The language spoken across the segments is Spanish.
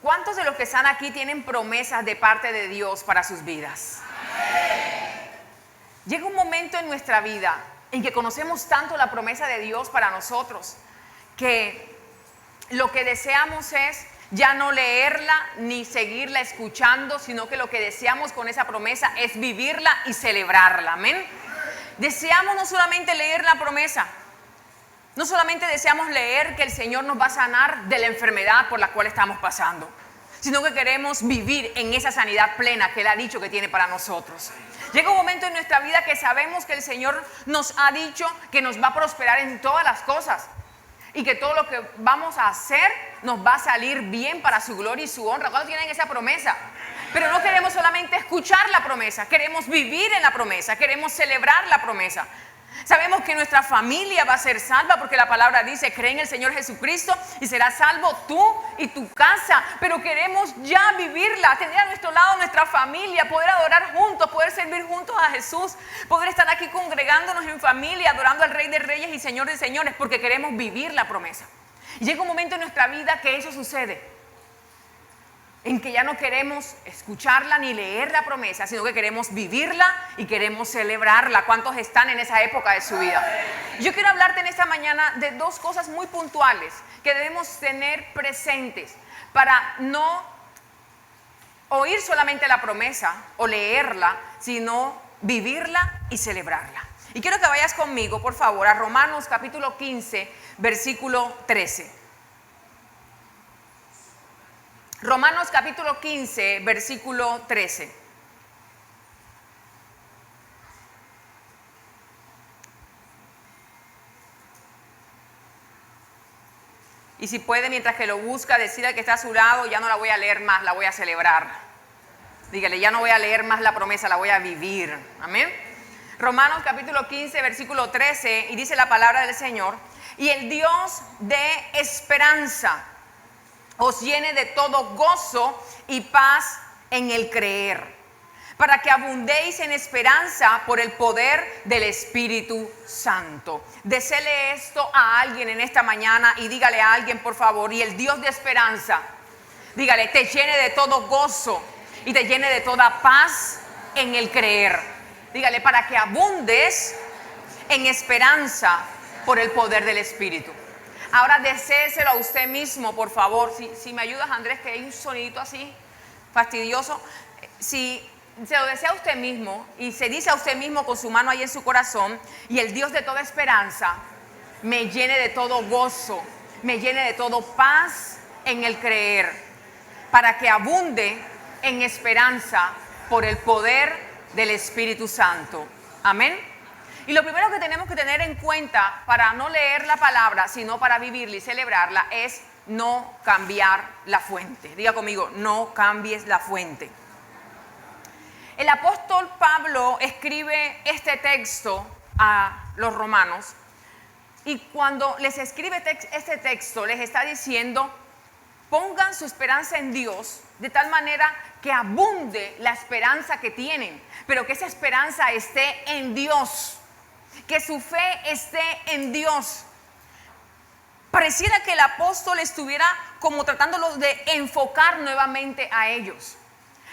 ¿Cuántos de los que están aquí tienen promesas de parte de Dios para sus vidas? Llega un momento en nuestra vida en que conocemos tanto la promesa de Dios para nosotros que lo que deseamos es ya no leerla ni seguirla escuchando, sino que lo que deseamos con esa promesa es vivirla y celebrarla. Amén. Deseamos no solamente leer la promesa, no solamente deseamos leer que el Señor nos va a sanar de la enfermedad por la cual estamos pasando, sino que queremos vivir en esa sanidad plena que Él ha dicho que tiene para nosotros. Llega un momento en nuestra vida que sabemos que el Señor nos ha dicho que nos va a prosperar en todas las cosas y que todo lo que vamos a hacer nos va a salir bien para su gloria y su honra. ¿Cuántos tienen esa promesa? Pero no queremos solamente escuchar la promesa, queremos vivir en la promesa, queremos celebrar la promesa. Sabemos que nuestra familia va a ser salva porque la palabra dice: cree en el Señor Jesucristo y serás salvo tú y tu casa. Pero queremos ya vivirla, tener a nuestro lado nuestra familia, poder adorar juntos, poder servir juntos a Jesús, poder estar aquí congregándonos en familia, adorando al Rey de Reyes y Señor de Señores, porque queremos vivir la promesa. Y llega un momento en nuestra vida que eso sucede, en que ya no queremos escucharla ni leer la promesa, sino que queremos vivirla y queremos celebrarla. ¿Cuántos están en esa época de su vida? Yo quiero hablarte en esta mañana de dos cosas muy puntuales que debemos tener presentes para no oír solamente la promesa o leerla, sino vivirla y celebrarla. Y quiero que vayas conmigo, por favor, a Romanos capítulo 15, versículo 13. Romanos capítulo 15, versículo 13. Y si puede, mientras que lo busca, decida que está a su lado: ya no la voy a leer más, la voy a celebrar. Dígale: ya no voy a leer más la promesa, la voy a vivir. Amén. Romanos capítulo 15, versículo 13, y dice la palabra del Señor: y el Dios de esperanza os llene de todo gozo y paz en el creer, para que abundéis en esperanza por el poder del Espíritu Santo. Desele esto a alguien en esta mañana y dígale a alguien, por favor: y el Dios de esperanza, dígale, te llene de todo gozo y te llene de toda paz en el creer. Dígale: para que abundes en esperanza por el poder del Espíritu. Ahora deséeselo a usted mismo, por favor. Si me ayudas, Andrés, que hay un sonidito así fastidioso. Si se lo desea a usted mismo y se dice a usted mismo con su mano ahí en su corazón: y el Dios de toda esperanza me llene de todo gozo, me llene de todo paz en el creer, para que abunde en esperanza por el poder del Espíritu Santo. Amén. Y lo primero que tenemos que tener en cuenta para no leer la palabra, sino para vivirla y celebrarla, es no cambiar la fuente. Diga conmigo: no cambies la fuente. El apóstol Pablo escribe este texto a los romanos, y cuando les escribe este texto les está diciendo: pongan su esperanza en Dios de tal manera que abunde la esperanza que tienen, pero que esa esperanza esté en Dios, que su fe esté en Dios. Pareciera que el apóstol estuviera como tratándolo de enfocar nuevamente a ellos.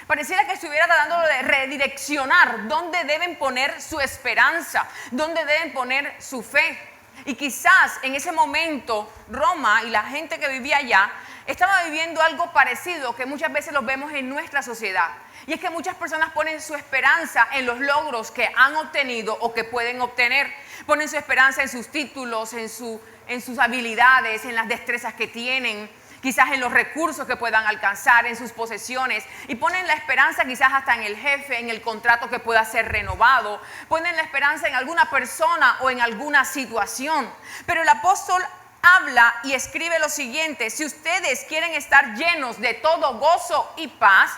Pareciera que estuviera tratándolo de redireccionar dónde deben poner su esperanza, dónde deben poner su fe. Y quizás en ese momento Roma y la gente que vivía allá estaba viviendo algo parecido que muchas veces lo vemos en nuestra sociedad. Y es que muchas personas ponen su esperanza en los logros que han obtenido o que pueden obtener. Ponen su esperanza en sus títulos, en sus habilidades, en las destrezas que tienen, quizás en los recursos que puedan alcanzar, en sus posesiones. Y ponen la esperanza quizás hasta en el jefe, en el contrato que pueda ser renovado. Ponen la esperanza en alguna persona o en alguna situación. Pero el apóstol habla y escribe lo siguiente: si ustedes quieren estar llenos de todo gozo y paz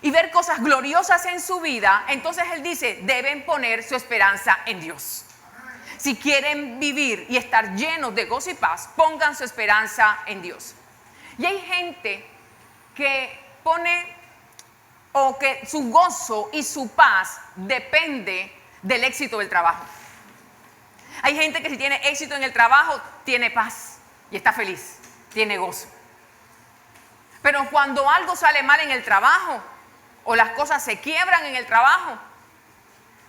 y ver cosas gloriosas en su vida, entonces él dice: deben poner su esperanza en Dios. Si quieren vivir y estar llenos de gozo y paz, pongan su esperanza en Dios. Y hay gente que pone, o que su gozo y su paz depende del éxito del trabajo. Hay gente que si tiene éxito en el trabajo, tiene paz y está feliz, tiene gozo. Pero cuando algo sale mal en el trabajo o las cosas se quiebran en el trabajo,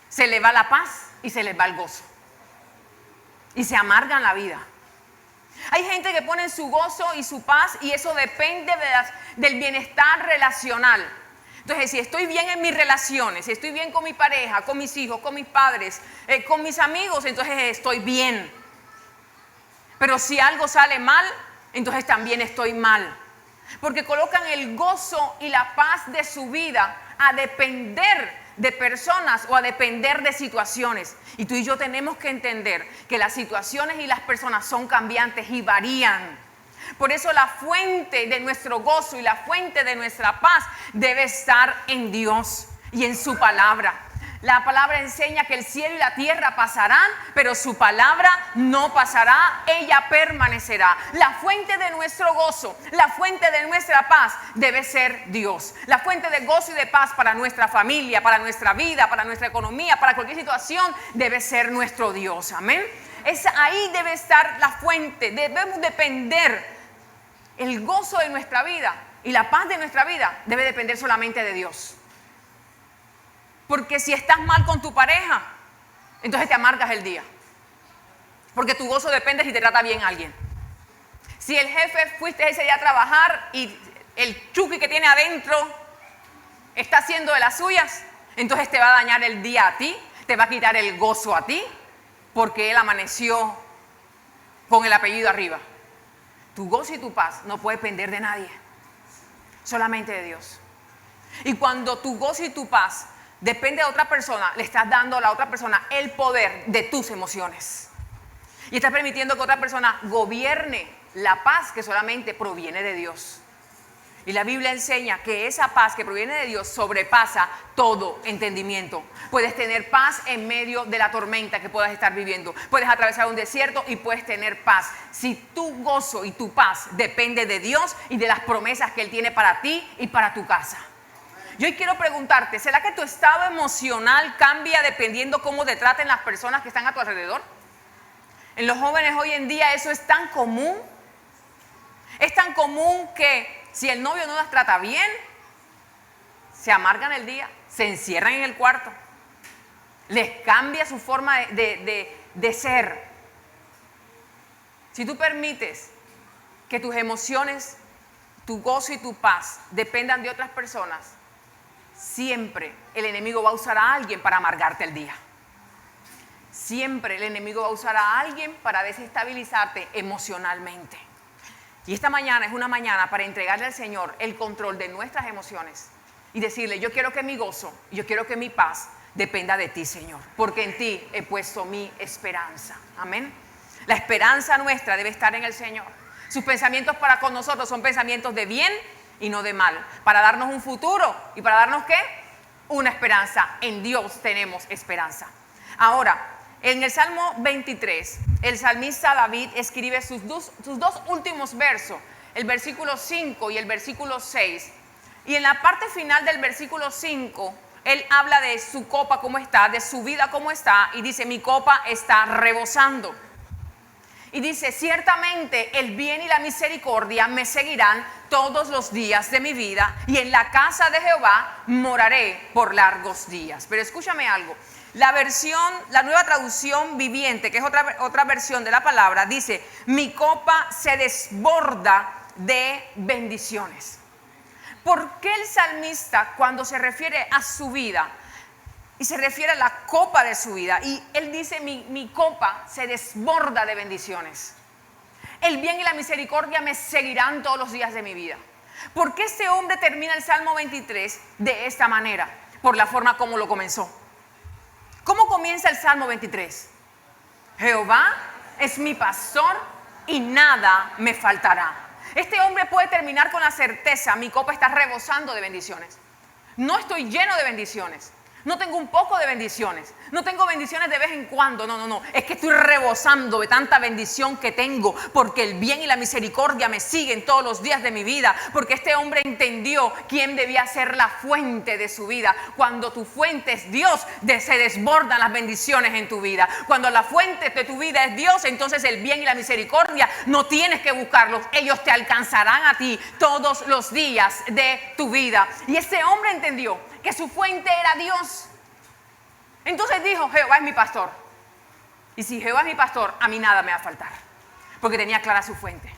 se le va la paz y se les va el gozo. Y se amargan la vida. Hay gente que pone su gozo y su paz y eso depende del bienestar relacional. Entonces, si estoy bien en mis relaciones, si estoy bien con mi pareja, con mis hijos, con mis padres, con mis amigos, entonces estoy bien. Pero si algo sale mal, entonces también estoy mal. Porque colocan el gozo y la paz de su vida a depender de personas o a depender de situaciones. Y tú y yo tenemos que entender que las situaciones y las personas son cambiantes y varían. Por eso la fuente de nuestro gozo y la fuente de nuestra paz debe estar en Dios y en su palabra. La palabra enseña que el cielo y la tierra pasarán, pero su palabra no pasará, ella permanecerá. La fuente de nuestro gozo, la fuente de nuestra paz debe ser Dios. La fuente de gozo y de paz para nuestra familia, para nuestra vida, para nuestra economía, para cualquier situación, debe ser nuestro Dios. Amén. Ahí debe estar la fuente, debemos depender. El gozo de nuestra vida y la paz de nuestra vida debe depender solamente de Dios. Porque si estás mal con tu pareja, entonces te amargas el día. Porque tu gozo depende si te trata bien alguien. Si el jefe fuiste ese día a trabajar y el chuki que tiene adentro está haciendo de las suyas, entonces te va a dañar el día a ti, te va a quitar el gozo a ti, porque él amaneció con el apellido arriba. Tu gozo y tu paz no puede depender de nadie, solamente de Dios. Y cuando tu gozo y tu paz depende de otra persona, le estás dando a la otra persona el poder de tus emociones. Y estás permitiendo que otra persona gobierne la paz que solamente proviene de Dios. Y la Biblia enseña que esa paz que proviene de Dios sobrepasa todo entendimiento. Puedes tener paz en medio de la tormenta que puedas estar viviendo. Puedes atravesar un desierto y puedes tener paz. Si tu gozo y tu paz depende de Dios y de las promesas que Él tiene para ti y para tu casa. Yo hoy quiero preguntarte, ¿será que tu estado emocional cambia dependiendo cómo te traten las personas que están a tu alrededor? En los jóvenes hoy en día eso es tan común. Es tan común que si el novio no las trata bien, se amargan el día, se encierran en el cuarto, les cambia su forma de ser. Si tú permites que tus emociones, tu gozo y tu paz dependan de otras personas, siempre el enemigo va a usar a alguien para amargarte el día. Siempre el enemigo va a usar a alguien para desestabilizarte emocionalmente. Y esta mañana es una mañana para entregarle al Señor el control de nuestras emociones y decirle, yo quiero que mi gozo, yo quiero que mi paz dependa de ti, Señor, porque en ti he puesto mi esperanza. Amén. La esperanza nuestra debe estar en el Señor. Sus pensamientos para con nosotros son pensamientos de bien y no de mal, para darnos un futuro y para darnos ¿qué? Una esperanza. En Dios tenemos esperanza. Ahora, en el Salmo 23, el salmista David escribe sus dos últimos versos, el versículo 5 y el versículo 6. Y en la parte final del versículo 5, él habla de su copa cómo está, de su vida cómo está, y dice, mi copa está rebosando. Y dice, ciertamente el bien y la misericordia me seguirán todos los días de mi vida, y en la casa de Jehová moraré por largos días. Pero escúchame algo. La nueva traducción viviente, que es otra versión de la palabra, dice, mi copa se desborda de bendiciones. ¿Por qué el salmista, cuando se refiere a su vida, y se refiere a la copa de su vida, y él dice, mi copa se desborda de bendiciones? El bien y la misericordia me seguirán todos los días de mi vida. ¿Por qué este hombre termina el Salmo 23 de esta manera? Por la forma como lo comenzó. ¿Cómo comienza el Salmo 23? Jehová es mi pastor y nada me faltará. Este hombre puede terminar con la certeza, mi copa está rebosando de bendiciones. No estoy lleno de bendiciones. No tengo un poco de bendiciones. No tengo bendiciones de vez en cuando. No. Es que estoy rebosando de tanta bendición que tengo. Porque el bien y la misericordia me siguen todos los días de mi vida. Porque este hombre entendió quién debía ser la fuente de su vida. Cuando tu fuente es Dios, se desbordan las bendiciones en tu vida. Cuando la fuente de tu vida es Dios, entonces el bien y la misericordia no tienes que buscarlos. Ellos te alcanzarán a ti todos los días de tu vida. Y este hombre entendió que su fuente era Dios. Entonces dijo, Jehová es mi pastor. Y si Jehová es mi pastor, a mí nada me va a faltar. Porque tenía clara su fuente.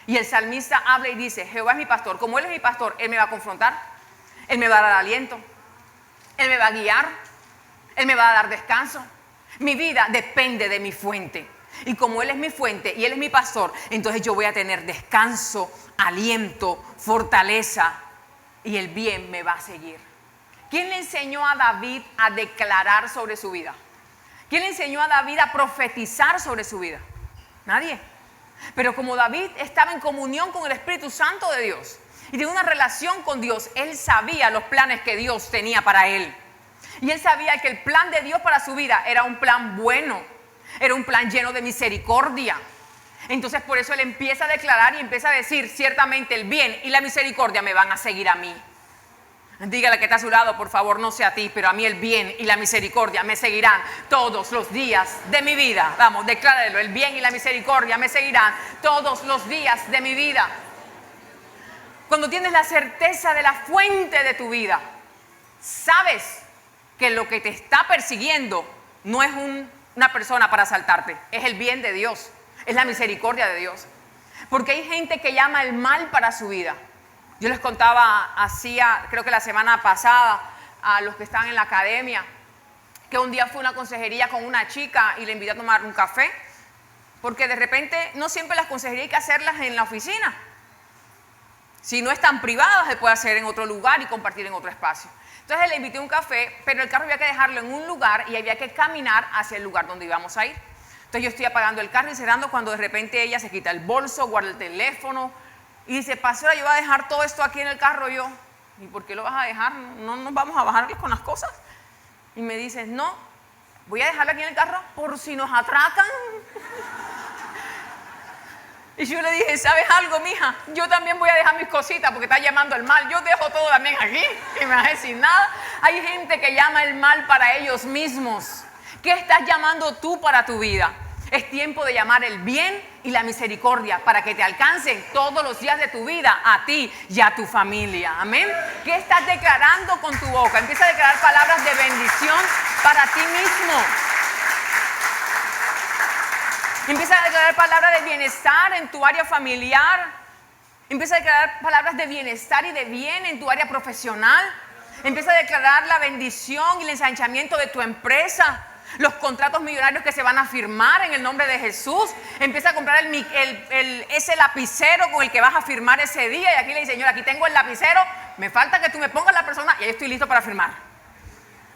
Y el salmista habla y dice, Jehová es mi pastor. Como Él es mi pastor, Él me va a confrontar. Él me va a dar aliento. Él me va a guiar. Él me va a dar descanso. Mi vida depende de mi fuente. Y como Él es mi fuente y Él es mi pastor, entonces yo voy a tener descanso, aliento, fortaleza. Y el bien me va a seguir. ¿Quién le enseñó a David a declarar sobre su vida? ¿Quién le enseñó a David a profetizar sobre su vida? Nadie. Pero como David estaba en comunión con el Espíritu Santo de Dios y tenía una relación con Dios, él sabía los planes que Dios tenía para él. Y él sabía que el plan de Dios para su vida era un plan bueno, era un plan lleno de misericordia. Entonces por eso él empieza a declarar y empieza a decir, ciertamente el bien y la misericordia me van a seguir a mí. Dígale que está a su lado, por favor, no sé a ti, pero a mí el bien y la misericordia me seguirán todos los días de mi vida. Vamos, declárelo, el bien y la misericordia me seguirán todos los días de mi vida. Cuando tienes la certeza de la fuente de tu vida, sabes que lo que te está persiguiendo no es una persona para asaltarte, es el bien de Dios, es la misericordia de Dios. Porque hay gente que llama el mal para su vida. Yo les contaba creo que la semana pasada, a los que están en la academia, que un día fue a una consejería con una chica y le invité a tomar un café, porque de repente no siempre las consejerías hay que hacerlas en la oficina. Si no están privadas, se puede hacer en otro lugar y compartir en otro espacio. Entonces le invité a un café, pero el carro había que dejarlo en un lugar y había que caminar hacia el lugar donde íbamos a ir. Entonces yo estoy apagando el carro y cerrando cuando de repente ella se quita el bolso, guarda el teléfono y dice, pastora, yo voy a dejar todo esto aquí en el carro. Yo, ¿y por qué lo vas a dejar? No nos vamos a bajar con las cosas. Y me dice, no, voy a dejarlo aquí en el carro por si nos atracan. Y yo le dije, ¿sabes algo, mija? Yo también voy a dejar mis cositas porque está llamando el mal. Yo dejo todo también aquí y me vas a decir nada. Hay gente que llama el mal para ellos mismos. ¿Qué estás llamando tú para tu vida? Es tiempo de llamar el bien y la misericordia para que te alcancen todos los días de tu vida a ti y a tu familia. Amén. ¿Qué estás declarando con tu boca? Empieza a declarar palabras de bendición para ti mismo. Empieza a declarar palabras de bienestar en tu área familiar. Empieza a declarar palabras de bienestar y de bien en tu área profesional. Empieza a declarar la bendición y el ensanchamiento de tu empresa. Los contratos millonarios que se van a firmar en el nombre de Jesús. Empieza a comprar ese lapicero con el que vas a firmar ese día. Y aquí le dice, Señor, aquí tengo el lapicero. Me falta que tú me pongas la persona y ahí estoy listo para firmar.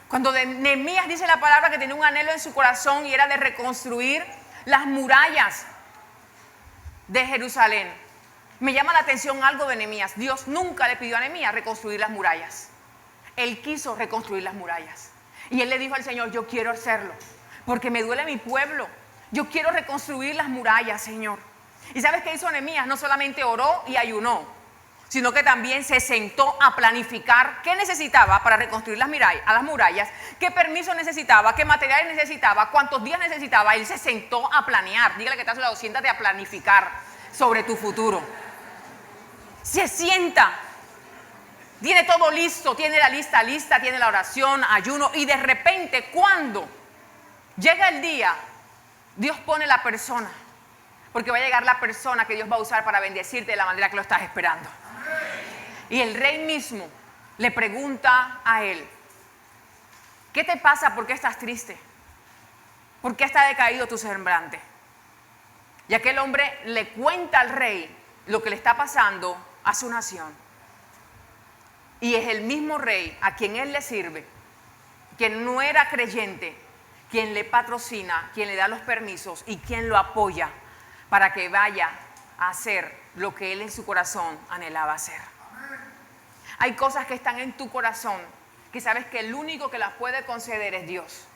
Cuando Nehemías dice la palabra que tenía un anhelo en su corazón y era de reconstruir las murallas de Jerusalén. Me llama la atención algo de Nehemías. Dios nunca le pidió a Nehemías reconstruir las murallas. Él quiso reconstruir las murallas. Y él le dijo al Señor, yo quiero hacerlo, porque me duele mi pueblo. Yo quiero reconstruir las murallas, Señor. ¿Y sabes qué hizo Nehemías? No solamente oró y ayunó, sino que también se sentó a planificar qué necesitaba para reconstruir las murallas, qué permiso necesitaba, qué materiales necesitaba, cuántos días necesitaba. Él se sentó a planear. Dígale que está a su lado, siéntate a planificar sobre tu futuro. Se sienta. Tiene todo listo, tiene la lista lista, tiene la oración, ayuno, y de repente cuando llega el día, Dios pone la persona, porque va a llegar la persona que Dios va a usar para bendecirte de la manera que lo estás esperando. Y el rey mismo le pregunta a él, ¿qué te pasa? ¿Por qué estás triste? ¿Por qué está decaído tu semblante? Y aquel hombre le cuenta al rey lo que le está pasando a su nación. Y es el mismo rey a quien él le sirve, quien no era creyente, quien le patrocina, quien le da los permisos y quien lo apoya para que vaya a hacer lo que él en su corazón anhelaba hacer. Hay cosas que están en tu corazón que sabes que el único que las puede conceder es Dios.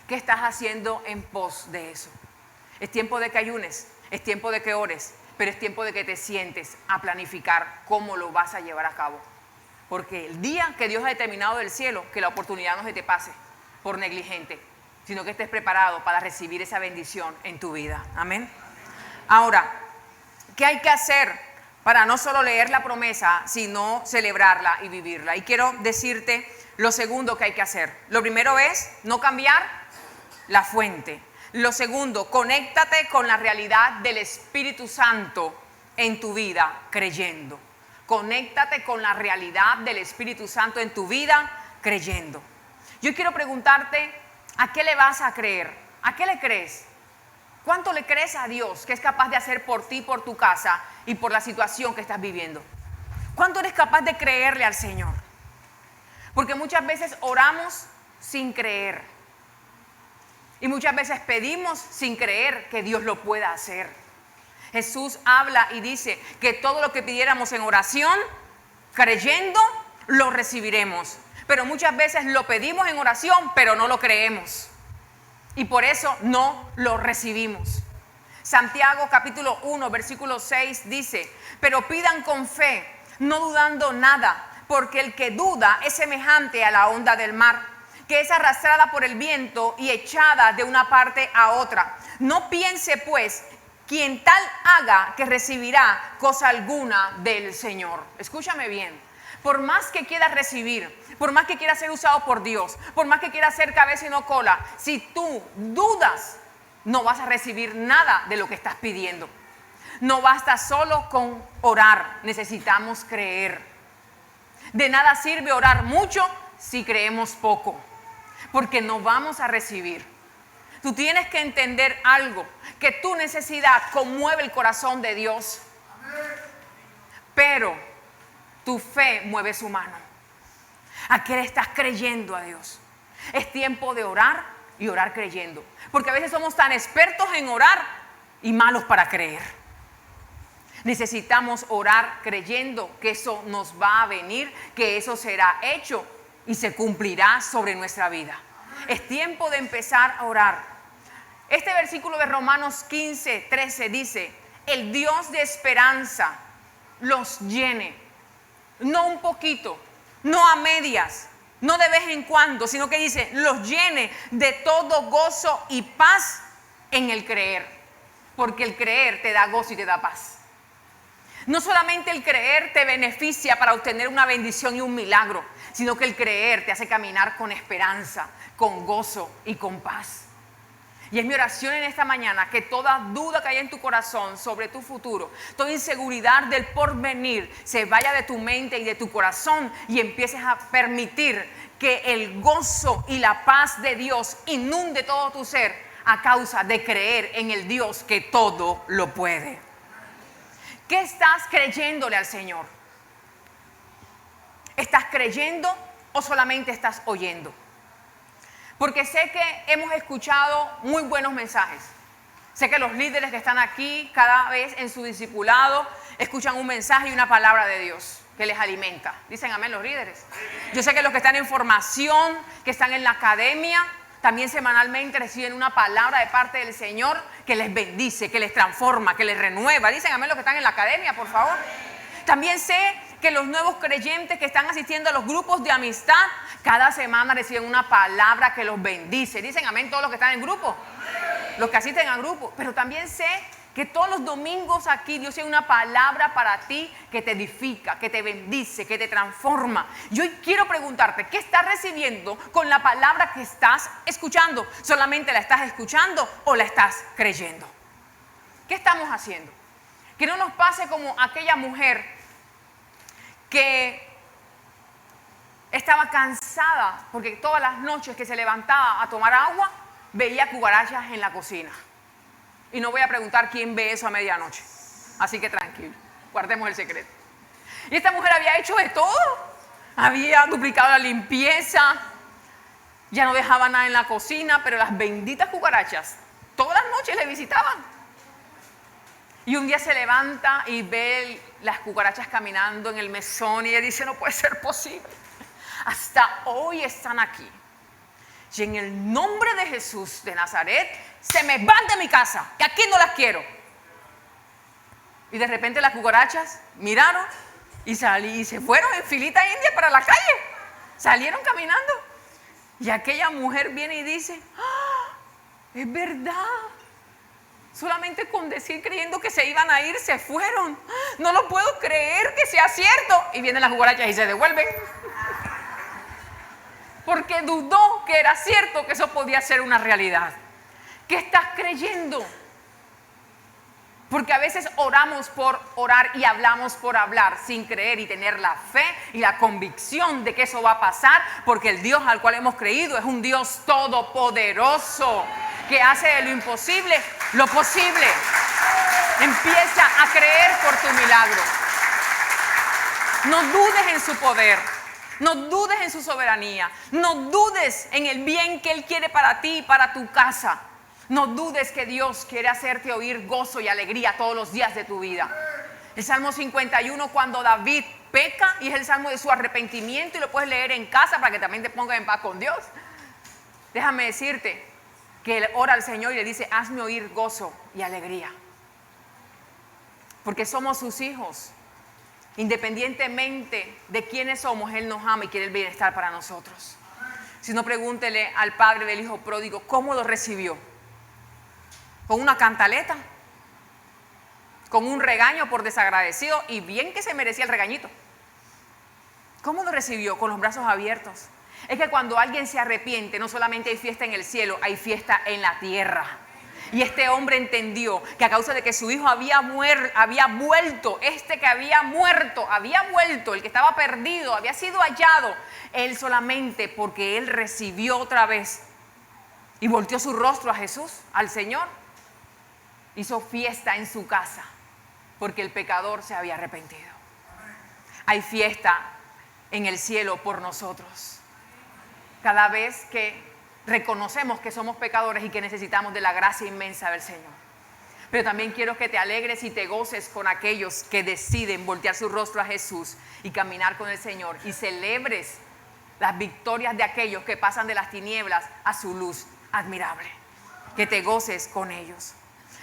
¿Qué estás haciendo en pos de eso? Es tiempo de que ayunes, es tiempo de que ores, pero es tiempo de que te sientes a planificar cómo lo vas a llevar a cabo. Porque el día que Dios ha determinado del cielo, que la oportunidad no se te pase por negligente, sino que estés preparado para recibir esa bendición en tu vida. Amén. Ahora, ¿qué hay que hacer para no solo leer la promesa, sino celebrarla y vivirla? Y quiero decirte lo segundo que hay que hacer. Lo primero es no cambiar la fuente. Lo segundo, conéctate con la realidad del Espíritu Santo en tu vida creyendo. Conéctate con la realidad del Espíritu Santo en tu vida creyendo. Yo quiero preguntarte, ¿a qué le vas a creer? ¿A qué le crees? ¿Cuánto le crees a Dios que es capaz de hacer por ti, por tu casa y por la situación que estás viviendo? ¿Cuánto eres capaz de creerle al Señor? Porque muchas veces oramos sin creer. Y muchas veces pedimos sin creer que Dios lo pueda hacer. Jesús habla y dice que todo lo que pidiéramos en oración, creyendo, lo recibiremos. Pero muchas veces lo pedimos en oración, pero no lo creemos. Y por eso no lo recibimos. Santiago capítulo 1, versículo 6 dice, pero pidan con fe, no dudando nada, porque el que duda es semejante a la onda del mar, que es arrastrada por el viento y echada de una parte a otra. No piense pues, quien tal haga que recibirá cosa alguna del Señor. Escúchame bien, por más que quieras recibir, por más que quieras ser usado por Dios, por más que quieras ser cabeza y no cola, si tú dudas, no vas a recibir nada de lo que estás pidiendo. No basta solo con orar, necesitamos creer. De nada sirve orar mucho si creemos poco, porque no vamos a recibir. Tú tienes que entender algo, que tu necesidad conmueve el corazón de Dios, pero tu fe mueve su mano. ¿A qué le estás creyendo a Dios? Es tiempo de orar y orar creyendo, porque a veces somos tan expertos en orar y malos para creer. Necesitamos orar creyendo que eso nos va a venir, que eso será hecho y se cumplirá sobre nuestra vida. Es tiempo de empezar a orar. Este versículo de Romanos 15, 13 dice, el Dios de esperanza los llene, no un poquito, no a medias, no de vez en cuando, sino que dice, los llene de todo gozo y paz en el creer, porque el creer te da gozo y te da paz. No solamente el creer te beneficia para obtener una bendición y un milagro, sino que el creer te hace caminar con esperanza, con gozo y con paz. Y es mi oración en esta mañana que toda duda que haya en tu corazón sobre tu futuro, toda inseguridad del porvenir se vaya de tu mente y de tu corazón y empieces a permitir que el gozo y la paz de Dios inunde todo tu ser a causa de creer en el Dios que todo lo puede. ¿Qué estás creyéndole al Señor? ¿Estás creyendo o solamente estás oyendo? Porque sé que hemos escuchado muy buenos mensajes. Sé que los líderes que están aquí, cada vez en su discipulado, escuchan un mensaje y una palabra de Dios que les alimenta. Dicen amén los líderes. Yo sé que los que están en formación, que están en la academia, también semanalmente reciben una palabra de parte del Señor que les bendice, que les transforma, que les renueva. Dicen amén los que están en la academia, por favor. También sé que los nuevos creyentes que están asistiendo a los grupos de amistad, cada semana reciben una palabra que los bendice. Dicen amén todos los que están en grupo, los que asisten al grupo. Pero también sé que todos los domingos aquí Dios tiene una palabra para ti que te edifica, que te bendice, que te transforma. Yo quiero preguntarte, ¿qué estás recibiendo con la palabra que estás escuchando? ¿Solamente la estás escuchando o la estás creyendo? ¿Qué estamos haciendo? Que no nos pase como aquella mujer que estaba cansada porque todas las noches que se levantaba a tomar agua veía cucarachas en la cocina. Y no voy a preguntar quién ve eso a medianoche. Así que tranquilo, guardemos el secreto. Y esta mujer había hecho de todo. Había duplicado la limpieza, ya no dejaba nada en la cocina, pero las benditas cucarachas todas las noches le visitaban. Y un día se levanta y ve las cucarachas caminando en el mesón y ella dice, no puede ser posible. hasta hoy están aquí. Y en el nombre de Jesús de Nazaret, se me van de mi casa, que aquí no las quiero. Y de repente las cucarachas miraron y se fueron en filita india para la calle. Salieron caminando. Y aquella mujer viene y dice, ¡ah! Es verdad. Solamente con decir, creyendo que se iban a ir, se fueron. No lo puedo creer que sea cierto. Y vienen las cucarachas y se devuelven. Porque dudó que era cierto, que eso podía ser una realidad. ¿Qué estás creyendo? Porque a veces oramos por orar y hablamos por hablar sin creer y tener la fe y la convicción de que eso va a pasar, porque el Dios al cual hemos creído es un Dios todopoderoso que hace de lo imposible lo posible. Empieza a creer por tu milagro. No dudes en su poder, no dudes en su soberanía, no dudes en el bien que Él quiere para ti y para tu casa. No dudes que Dios quiere hacerte oír gozo y alegría todos los días de tu vida. El Salmo 51, cuando David peca, y es el salmo de su arrepentimiento, y lo puedes leer en casa para que también te pongas en paz con Dios. Déjame decirte que él ora al Señor y le dice, hazme oír gozo y alegría. Porque somos sus hijos. Independientemente de quiénes somos, Él nos ama y quiere el bienestar para nosotros. Si no, pregúntele al padre del hijo pródigo, ¿cómo lo recibió? ¿Con una cantaleta? ¿Con un regaño por desagradecido? Y bien que se merecía el regañito. ¿Cómo lo recibió? Con los brazos abiertos. Es que cuando alguien se arrepiente, no solamente hay fiesta en el cielo, hay fiesta en la tierra. Y este hombre entendió que a causa de que su hijo había vuelto, este que había muerto, el que estaba perdido, había sido hallado, él solamente porque él recibió otra vez y volteó su rostro a Jesús, al Señor, hizo fiesta en su casa porque el pecador se había arrepentido. Hay fiesta en el cielo por nosotros. Cada vez que reconocemos que somos pecadores y que necesitamos de la gracia inmensa del Señor. Pero también quiero que te alegres y te goces con aquellos que deciden voltear su rostro a Jesús y caminar con el Señor, y celebres las victorias de aquellos que pasan de las tinieblas a su luz admirable. Que te goces con ellos.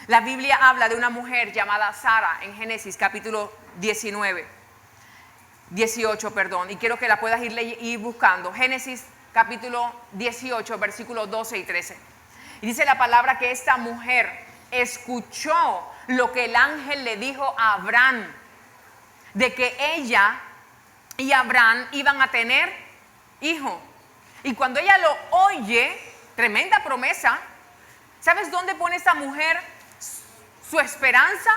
La Biblia habla de una mujer llamada Sara en Génesis capítulo 18, y quiero que la puedas ir buscando. Génesis capítulo 18, versículos 12 y 13. Y dice la palabra que esta mujer escuchó lo que el ángel le dijo a Abraham, de que ella y Abraham iban a tener hijo. Y cuando ella lo oye, tremenda promesa, ¿sabes dónde pone esta mujer su esperanza?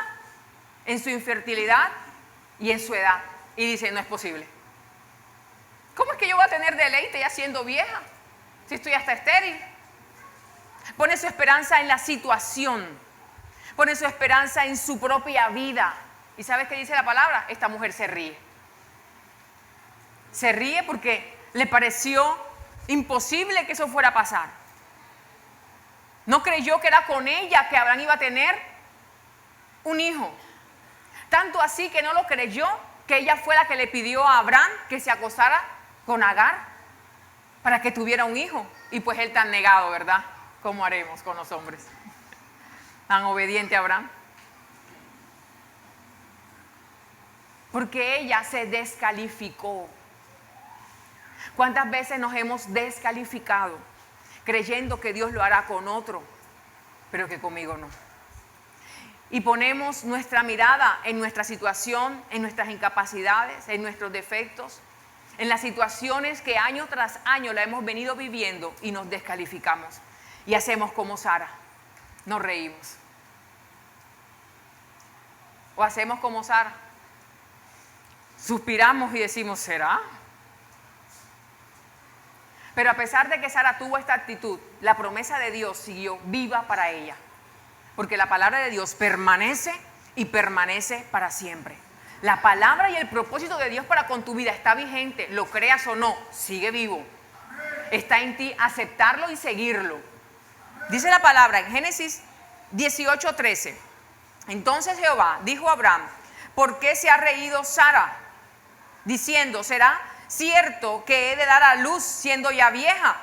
En su infertilidad y en su edad. Y dice, no es posible. ¿Cómo es que yo voy a tener deleite ya siendo vieja? Si estoy hasta estéril. Pone su esperanza en la situación. Pone su esperanza en su propia vida. ¿Y sabes qué dice la palabra? Esta mujer se ríe. Se ríe porque le pareció imposible que eso fuera a pasar. No creyó que era con ella que Abraham iba a tener un hijo. Tanto así que no lo creyó, que ella fue la que le pidió a Abraham que se acostara con Agar para que tuviera un hijo. Y pues él tan negado, ¿verdad? ¿Cómo haremos con los hombres? Tan obediente a Abraham. Porque ella se descalificó. ¿Cuántas veces nos hemos descalificado creyendo que Dios lo hará con otro, pero que conmigo no? Y ponemos nuestra mirada en nuestra situación, en nuestras incapacidades, en nuestros defectos, en las situaciones que año tras año la hemos venido viviendo, y nos descalificamos. Y hacemos como Sara, nos reímos. O hacemos como Sara, suspiramos y decimos, ¿será? Pero a pesar de que Sara tuvo esta actitud, la promesa de Dios siguió viva para ella. Porque la palabra de Dios permanece y permanece para siempre. La palabra y el propósito de Dios para con tu vida está vigente, lo creas o no, sigue vivo. Está en ti aceptarlo y seguirlo. Dice la palabra en Génesis 18:13. Entonces Jehová dijo a Abraham, ¿por qué se ha reído Sara? Diciendo, ¿será cierto que he de dar a luz siendo ya vieja.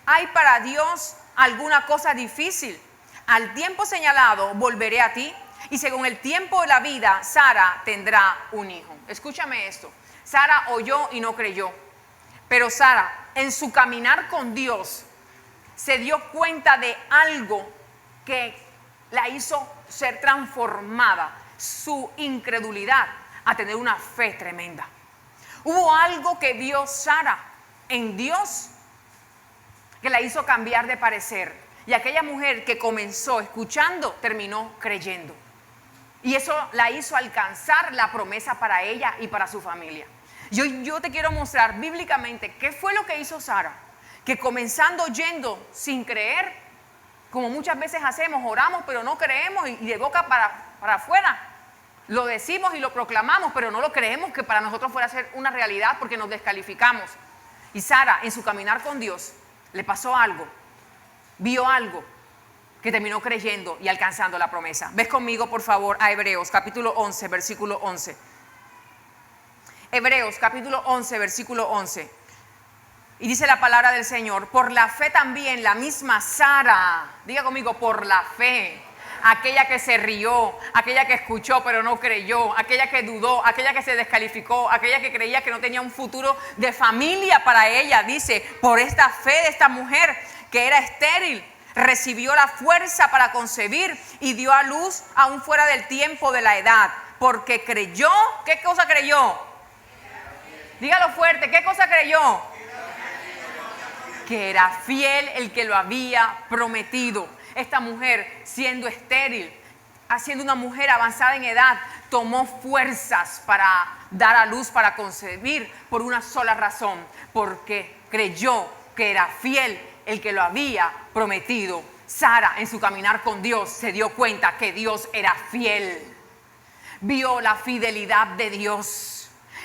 ¿Hay para Dios alguna cosa difícil? Al tiempo señalado volveré a ti, y según el tiempo de la vida, Sara tendrá un hijo. Escúchame esto. Sara oyó y no creyó. Pero Sara, en su caminar con Dios, se dio cuenta de algo que la hizo ser transformada, su incredulidad, a tener una fe tremenda. Hubo algo que vio Sara en Dios que la hizo cambiar de parecer. Y aquella mujer que comenzó escuchando, terminó creyendo. Y eso la hizo alcanzar la promesa para ella y para su familia. Yo te quiero mostrar bíblicamente qué fue lo que hizo Sara, que comenzando yendo sin creer, como muchas veces hacemos, oramos pero no creemos y de boca para afuera lo decimos y lo proclamamos, pero no lo creemos que para nosotros fuera a ser una realidad porque nos descalificamos. Y Sara, en su caminar con Dios, le pasó algo, vio algo que terminó creyendo y alcanzando la promesa. Ves conmigo por favor a Hebreos capítulo 11, versículo 11. Hebreos capítulo 11, versículo 11. Y dice la palabra del Señor: por la fe también la misma Sara, diga conmigo, por la fe, aquella que se rió, aquella que escuchó pero no creyó, aquella que dudó, aquella que se descalificó, aquella que creía que no tenía un futuro de familia para ella, dice, por esta fe de esta mujer que era estéril, recibió la fuerza para concebir y dio a luz aún fuera del tiempo de la edad, porque creyó. ¿Qué cosa creyó? Dígalo fuerte, ¿qué cosa creyó? Que era fiel el que lo había prometido. Esta mujer, siendo estéril, siendo una mujer avanzada en edad, tomó fuerzas para dar a luz, para concebir, por una sola razón, porque creyó que era fiel el que lo había prometido. Sara, en su caminar con Dios, se dio cuenta que Dios era fiel. Vio la fidelidad de Dios.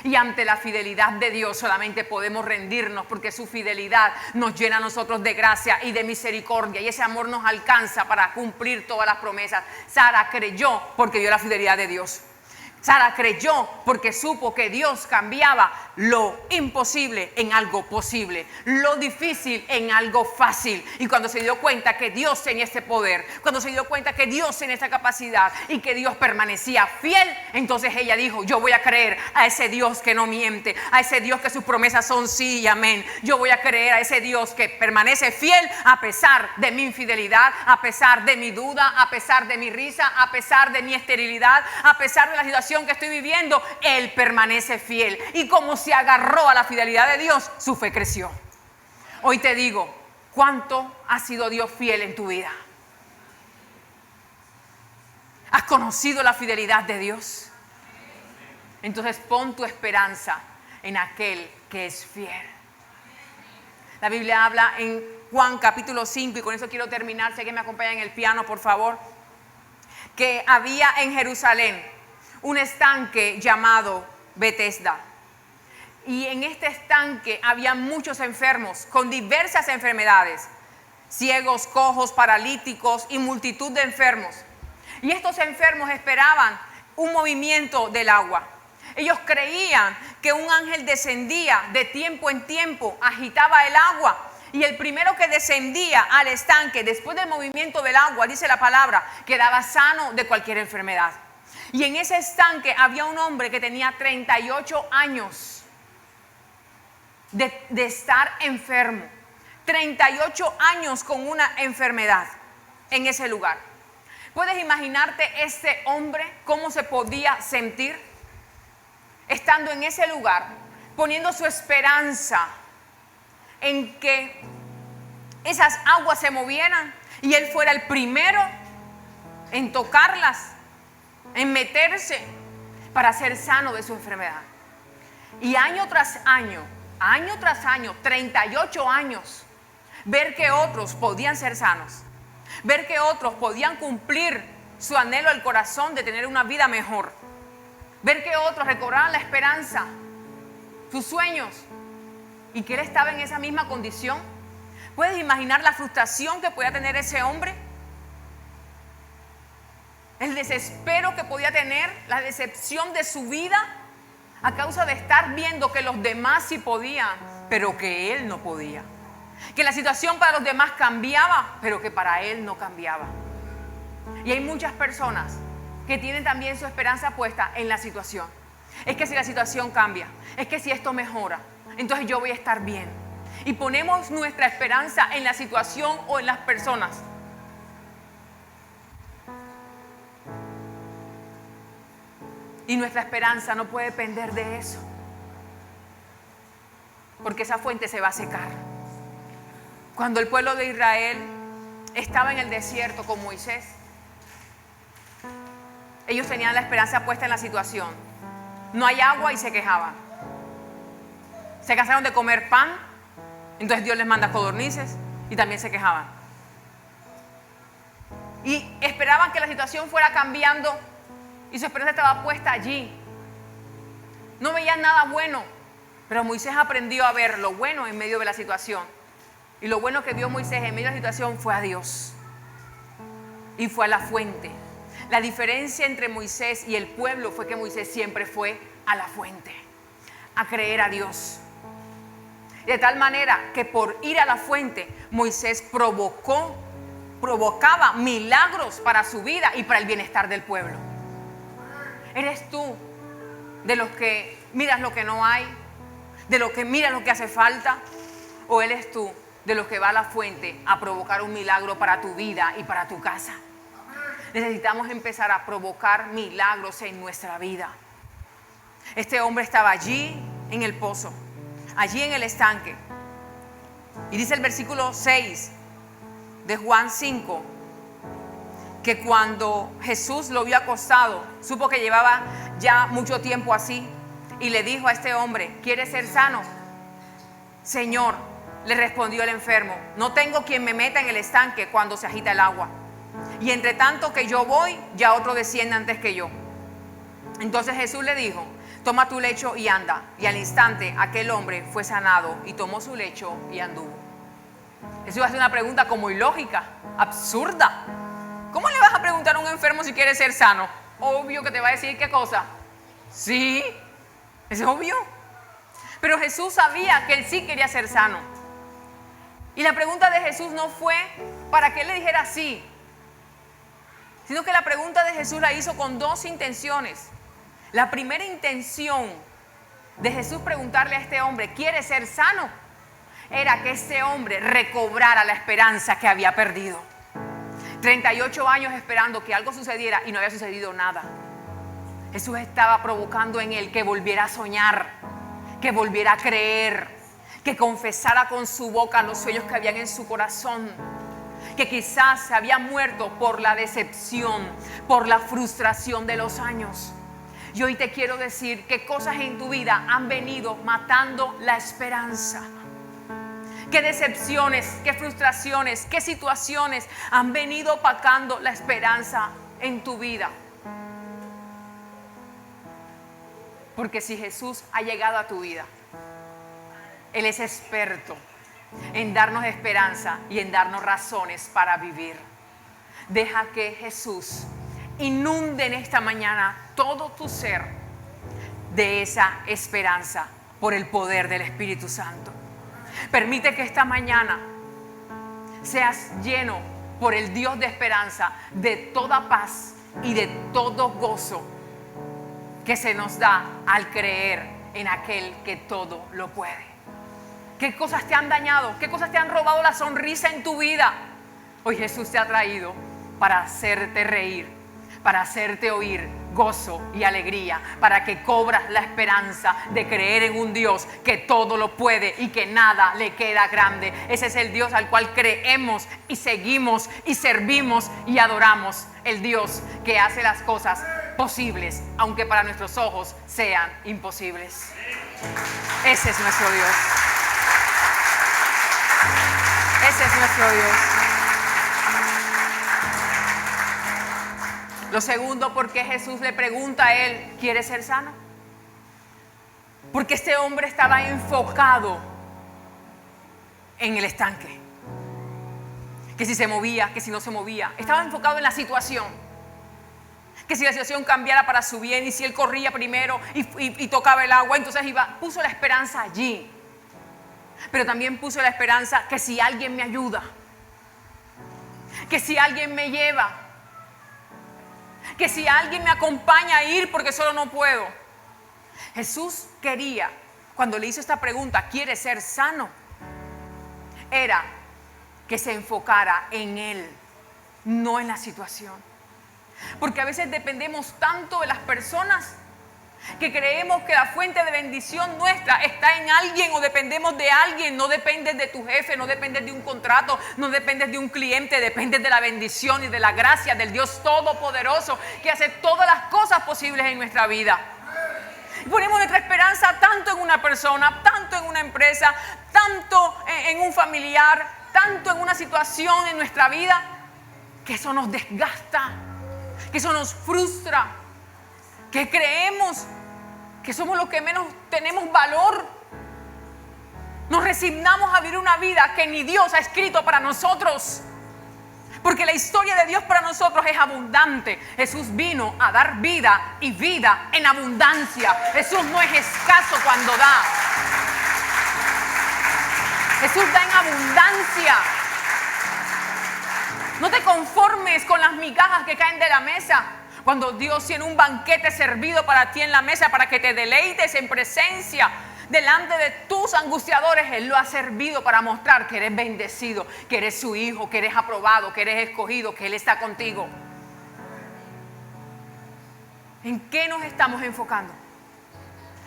Y ante la fidelidad de Dios solamente podemos rendirnos, porque su fidelidad nos llena a nosotros de gracia y de misericordia, y ese amor nos alcanza para cumplir todas las promesas. Sara creyó porque vio la fidelidad de Dios. Sara creyó porque supo que Dios cambiaba lo imposible en algo posible, lo difícil en algo fácil. Y cuando se dio cuenta que Dios tenía este poder, cuando se dio cuenta que Dios tenía esta capacidad y que Dios permanecía fiel, entonces ella dijo: yo voy a creer a ese Dios que no miente, a ese Dios que sus promesas son sí y amén. Yo voy a creer a ese Dios que permanece fiel a pesar de mi infidelidad, a pesar de mi duda, a pesar de mi risa, a pesar de mi esterilidad, a pesar de la situación que estoy viviendo. Él permanece fiel, y como se agarró a la fidelidad de Dios, su fe creció. Hoy te digo, ¿cuánto ha sido Dios fiel en tu vida? ¿Has conocido la fidelidad de Dios? Entonces pon tu esperanza en aquel que es fiel. La Biblia habla en Juan capítulo 5, y con eso quiero terminar. Sé que me acompañan en el piano, por favor. Que había en Jerusalén un estanque llamado Betesda. Y en este estanque había muchos enfermos con diversas enfermedades: ciegos, cojos, paralíticos y multitud de enfermos. Y estos enfermos esperaban un movimiento del agua. Ellos creían que un ángel descendía de tiempo en tiempo, agitaba el agua, y el primero que descendía al estanque después del movimiento del agua, dice la palabra, quedaba sano de cualquier enfermedad. Y en ese estanque había un hombre que tenía 38 años de estar enfermo. 38 años con una enfermedad en ese lugar. ¿Puedes imaginarte este hombre cómo se podía sentir estando en ese lugar, poniendo su esperanza en que esas aguas se movieran y él fuera el primero en tocarlas, en meterse para ser sano de su enfermedad? Y año tras año, 38 años, ver que otros podían ser sanos, ver que otros podían cumplir su anhelo del corazón de tener una vida mejor, ver que otros recobraban la esperanza, sus sueños, y que él estaba en esa misma condición. ¿Puedes imaginar la frustración que podía tener ese hombre? El desespero que podía tener, la decepción de su vida a causa de estar viendo que los demás sí podían, pero que él no podía. Que la situación para los demás cambiaba, pero que para él no cambiaba. Y hay muchas personas que tienen también su esperanza puesta en la situación. Es que si la situación cambia, es que si esto mejora, entonces yo voy a estar bien. Y ponemos nuestra esperanza en la situación o en las personas. Y nuestra esperanza no puede depender de eso, porque esa fuente se va a secar. Cuando el pueblo de Israel estaba en el desierto con Moisés, ellos tenían la esperanza puesta en la situación. No hay agua y se quejaban. Se cansaron de comer pan, entonces Dios les manda codornices y también se quejaban. Y esperaban que la situación fuera cambiando y su esperanza estaba puesta allí. No veían nada bueno, pero Moisés aprendió a ver lo bueno en medio de la situación. Y lo bueno que vio Moisés en medio de la situación fue a Dios. Y fue a la fuente. La diferencia entre Moisés y el pueblo fue que Moisés siempre fue a la fuente, a creer a Dios. De tal manera que por ir a la fuente, Moisés provocaba milagros para su vida y para el bienestar del pueblo. ¿Eres tú de los que miras lo que no hay? ¿De los que miras lo que hace falta? ¿O eres tú de los que va a la fuente a provocar un milagro para tu vida y para tu casa? Necesitamos empezar a provocar milagros en nuestra vida. Este hombre estaba allí en el pozo, allí en el estanque. Y dice el versículo 6 de Juan 5, que cuando Jesús lo vio acostado, supo que llevaba ya mucho tiempo así, y le dijo a este hombre: ¿quieres ser sano? Señor, le respondió el enfermo, no tengo quien me meta en el estanque cuando se agita el agua. Y entre tanto que yo voy, ya otro desciende antes que yo. Entonces Jesús le dijo: toma tu lecho y anda. Y al instante aquel hombre fue sanado y tomó su lecho y anduvo. Jesús hace una pregunta como ilógica, absurda. ¿Cómo le vas a preguntar a un enfermo si quiere ser sano? Obvio que te va a decir qué cosa. Sí, es obvio. Pero Jesús sabía que él sí quería ser sano. Y la pregunta de Jesús no fue para que él le dijera sí, sino que la pregunta de Jesús la hizo con dos intenciones. La primera intención de Jesús preguntarle a este hombre: ¿quieres ser sano?, era que este hombre recobrara la esperanza que había perdido. 38 años esperando que algo sucediera y no había sucedido nada. Jesús estaba provocando en él que volviera a soñar, que volviera a creer, que confesara con su boca los sueños que habían en su corazón, que quizás se había muerto por la decepción, por la frustración de los años. Y hoy te quiero decir que cosas en tu vida han venido matando la esperanza. Qué decepciones, qué frustraciones, qué situaciones han venido opacando la esperanza en tu vida. Porque si Jesús ha llegado a tu vida, Él es experto en darnos esperanza y en darnos razones para vivir. Deja que Jesús inunde en esta mañana todo tu ser de esa esperanza por el poder del Espíritu Santo. Permite que esta mañana seas lleno por el Dios de esperanza de toda paz y de todo gozo que se nos da al creer en aquel que todo lo puede. ¿Qué cosas te han dañado? ¿Qué cosas te han robado la sonrisa en tu vida? Hoy Jesús te ha traído para hacerte reír, para hacerte oír gozo y alegría, para que cobras la esperanza de creer en un Dios que todo lo puede y que nada le queda grande. Ese es el Dios al cual creemos y seguimos y servimos y adoramos. El Dios que hace las cosas posibles, aunque para nuestros ojos sean imposibles. Ese es nuestro Dios. Ese es nuestro Dios. Lo segundo, ¿por qué Jesús le pregunta a él: ¿quieres ser sano? Porque este hombre estaba enfocado en el estanque. Que si se movía, que si no se movía. Estaba enfocado en la situación. Que si la situación cambiara para su bien y si él corría primero y tocaba el agua, entonces puso la esperanza allí. Pero también puso la esperanza que si alguien me ayuda, que si alguien me lleva, que si alguien me acompaña a ir porque solo no puedo. Jesús quería, cuando le hizo esta pregunta, ¿quieres ser sano? Era que se enfocara en Él, no en la situación. Porque a veces dependemos tanto de las personas que creemos que la fuente de bendición nuestra está en alguien o dependemos de alguien. No dependes de tu jefe, no dependes de un contrato, no dependes de un cliente, dependes de la bendición y de la gracia del Dios Todopoderoso que hace todas las cosas posibles en nuestra vida. Ponemos nuestra esperanza tanto en una persona, tanto en una empresa, tanto en un familiar, tanto en una situación en nuestra vida, que eso nos desgasta, que eso nos frustra, que creemos que somos los que menos tenemos valor. Nos resignamos a vivir una vida que ni Dios ha escrito para nosotros. Porque la historia de Dios para nosotros es abundante. Jesús vino a dar vida y vida en abundancia. Jesús no es escaso cuando da. Jesús da en abundancia. No te conformes con las migajas que caen de la mesa. Cuando Dios tiene un banquete servido para ti en la mesa para que te deleites en presencia delante de tus angustiadores, Él lo ha servido para mostrar que eres bendecido, que eres su hijo, que eres aprobado, que eres escogido, que Él está contigo. ¿En qué nos estamos enfocando?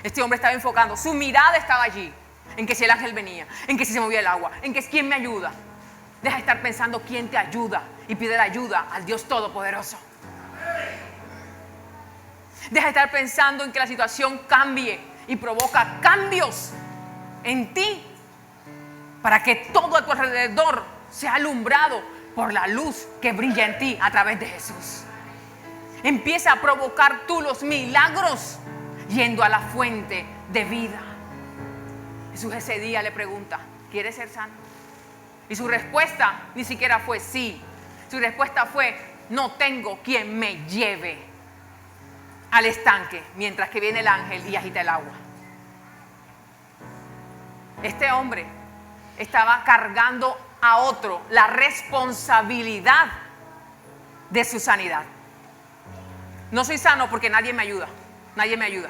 Este hombre estaba enfocando, su mirada estaba allí, en que si el ángel venía, en que si se movía el agua, en que quién me ayuda. Deja de estar pensando quién te ayuda y pide la ayuda al Dios Todopoderoso. Deja de estar pensando en que la situación cambie y provoca cambios en ti para que todo a tu alrededor sea alumbrado por la luz que brilla en ti a través de Jesús. Empieza a provocar tú los milagros yendo a la fuente de vida. Jesús ese día le pregunta, ¿quieres ser sano? Y su respuesta ni siquiera fue sí. Su respuesta fue, no tengo quien me lleve al estanque mientras que viene el ángel y agita el agua. Este hombre estaba cargando a otro la responsabilidad de su sanidad. No soy sano porque nadie me ayuda. Nadie me ayuda.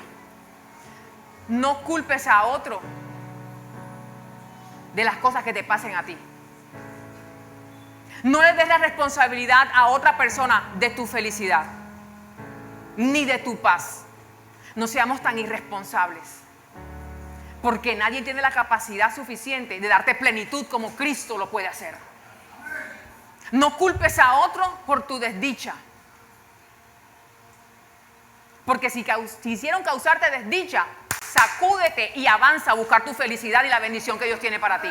No culpes a otro de las cosas que te pasen a ti. No le des la responsabilidad a otra persona de tu felicidad ni de tu paz. No seamos tan irresponsables, porque nadie tiene la capacidad suficiente de darte plenitud como Cristo lo puede hacer. No culpes a otro por tu desdicha, porque si quisieron causarte desdicha, sacúdete y avanza a buscar tu felicidad y la bendición que Dios tiene para ti.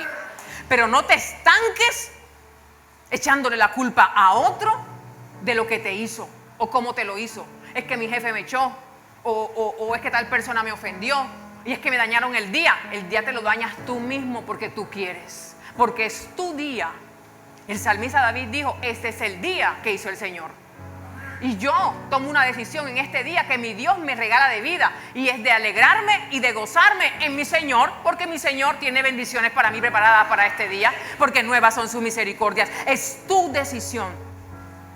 Pero no te estanques echándole la culpa a otro de lo que te hizo o cómo te lo hizo. Es que mi jefe me echó o es que tal persona me ofendió y es que me dañaron el día. El día te lo dañas tú mismo porque tú quieres, porque es tu día. El salmista David dijo, este es el día que hizo el Señor. Y yo tomo una decisión en este día que mi Dios me regala de vida, y es de alegrarme y de gozarme en mi Señor, porque mi Señor tiene bendiciones para mí preparadas para este día, porque nuevas son sus misericordias. Es tu decisión.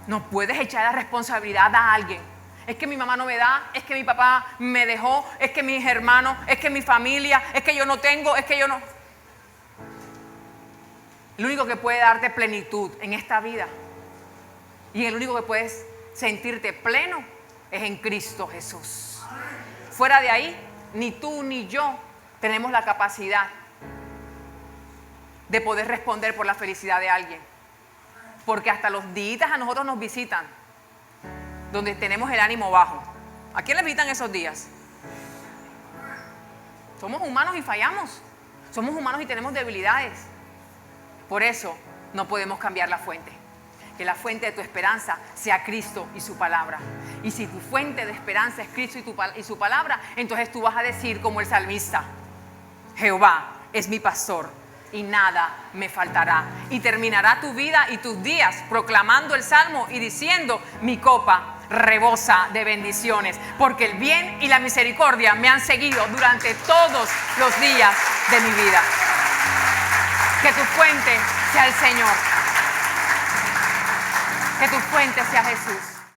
No puedes echar la responsabilidad a alguien. Es que mi mamá no me da, es que mi papá me dejó, es que mis hermanos, es que mi familia, es que yo no tengo, es que yo no. El único que puede darte plenitud en esta vida y el único que puedes sentirte pleno es en Cristo Jesús. Fuera de ahí, ni tú ni yo tenemos la capacidad de poder responder por la felicidad de alguien, porque hasta los días a nosotros nos visitan donde tenemos el ánimo bajo. ¿A quién le visitan esos días? Somos humanos y fallamos. Somos humanos y tenemos debilidades. Por eso no podemos cambiar la fuente. Que la fuente de tu esperanza sea Cristo y su palabra. Y si tu fuente de esperanza es Cristo y su palabra, entonces tú vas a decir como el salmista, Jehová es mi pastor y nada me faltará. Y terminará tu vida y tus días proclamando el salmo y diciendo, mi copa rebosa de bendiciones, porque el bien y la misericordia me han seguido durante todos los días de mi vida. Que tu fuente sea el Señor. Que tu fuente sea Jesús.